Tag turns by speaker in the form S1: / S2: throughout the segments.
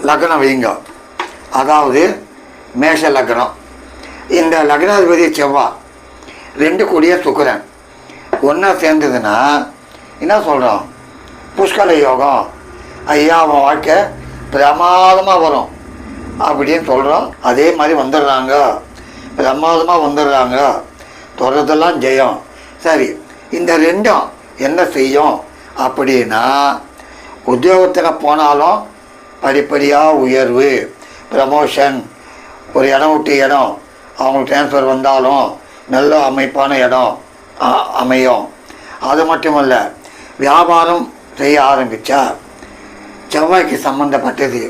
S1: லக்னம் வைங்க. அதாவது மேஷ லக்னம். இந்த லக்னாதிபதி செவ்வாய் 2 கூடிய சுக்கிரன் ஒன்றா சேர்ந்ததுன்னா என்ன சொல்கிறோம்? புஷ்கல யோகம். ஐயா அவன் வாழ்க்கை பிரமாதமாக வரும் அப்படின்னு சொல்கிறோம். அதே மாதிரி வந்துடுறாங்க, பிரமாதமாக வந்துடுறாங்க, தொடர்றதெல்லாம் ஜெயம். சரி, இந்த ரெண்டும் என்ன செய்யும் அப்படின்னா, உத்தியோகத்தில் போனாலும் படிப்படியாக உயர்வு, ப்ரமோஷன், ஒரு இடம் விட்டு இடம் அவங்களுக்கு ட்ரான்ஸ்ஃபர் வந்தாலும் நல்ல அமைப்பான இடம் அமையும். அது மட்டுமல்ல, வியாபாரம் செய்ய ஆரம்பித்தா செவ்வாய்க்கு சம்மந்தப்பட்டது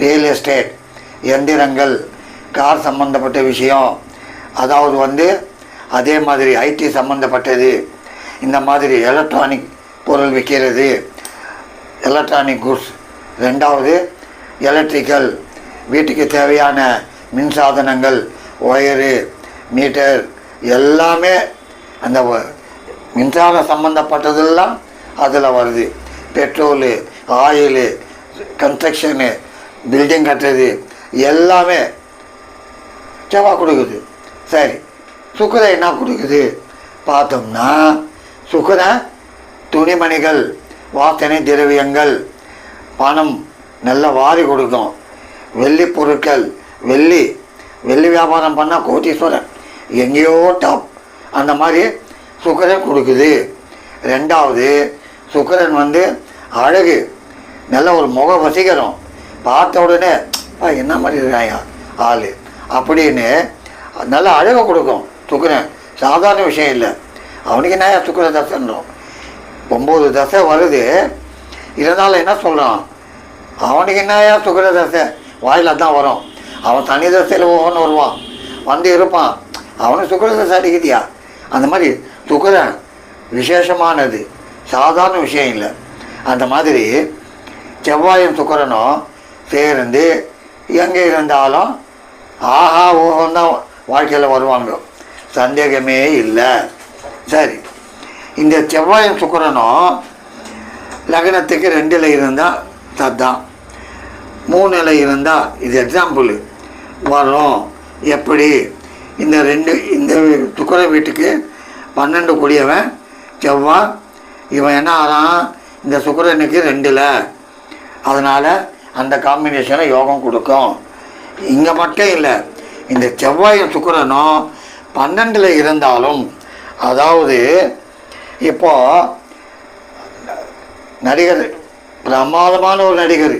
S1: ரியல் எஸ்டேட், எந்திரங்கள், கார் சம்மந்தப்பட்ட விஷயம், அதாவது அதே மாதிரி ஐடி சம்மந்தப்பட்டது, இந்த மாதிரி எலக்ட்ரானிக் பொருள் விற்கிறது, எலக்ட்ரானிக் குட்ஸ். 2வது எலக்ட்ரிக்கல், வீட்டுக்கு தேவையான மின்சாதனங்கள், ஒயரு, மீட்டர் எல்லாமே அந்த மின்சாரம் சம்மந்தப்பட்டதெல்லாம் அதில் வருது. பெட்ரோலு, ஆயிலு, கன்ஸ்ட்ரக்ஷனு, பில்டிங் கட்டுறது எல்லாமே செவ்வாய் கொடுக்குது. சரி, சுக்கிரன் என்ன கொடுக்குது பார்த்தோம்னா, சுக்கிரன் துணிமணிகள், வாசனை திரவியங்கள், பணம் நல்ல வாரி கொடுக்கும். வெள்ளி பொருட்கள், வெள்ளி வியாபாரம் பண்ணால் கோட்டீஸ்வரன், எங்கேயோ டாப், அந்த மாதிரி சுக்கிரன் கொடுக்குது. 2வது சுக்கிரன் அழகு, நல்ல ஒரு முக வசீகரம், பார்த்த உடனே என்ன மாதிரி இருக்காயா ஆள் அப்படின்னு நல்ல அழகை கொடுக்கும். சுக்கிரன் சாதாரண விஷயம் இல்லை. அவனுக்கு என்ன சுக்கிர தசைன்றோம், 9 தசை வருது, இருந்தாலும் என்ன சொல்கிறான், அவனுக்கு என்னையா சுக்கிர தசை வாயில் தான் வரும். அவன் தனி தசையில் ஒவ்வொன்று வருவான், இருப்பான், அவனுக்கு சுக்கிர தசை அடிக்குதியா. அந்த மாதிரி சுக்கிரன் விசேஷமானது, சாதாரண விஷயம் இல்லை. அந்த மாதிரி செவ்வாயும் சுக்கிரனும் சேர்ந்து எங்கே இருந்தாலும் ஆஹா ஓஹோன்னு தான் வாழ்க்கையில் வருவாங்க, சந்தேகமே இல்லை. சரி, இந்த செவ்வாயும் சுக்கிரனும் லக்னத்துக்கு 2ல் இருந்தால் தத்தான், 3ல் இருந்தால் இது எக்ஸாம்பிள் வரும். எப்படி இந்த சுக்கிர வீட்டுக்கு 12 கூடியவன் செவ்வாய், இவன் என்ன ஆறான், இந்த சுக்கிரனுக்கு 2ல், அதனால் அந்த காம்பினேஷனை யோகம் கொடுக்கும். இங்கே மட்டும் இல்லை, இந்த செவ்வாயும் சுக்கிரனும் 12ல் இருந்தாலும், அதாவது இப்போது நடிகர், பிரமாதமான ஒரு நடிகர்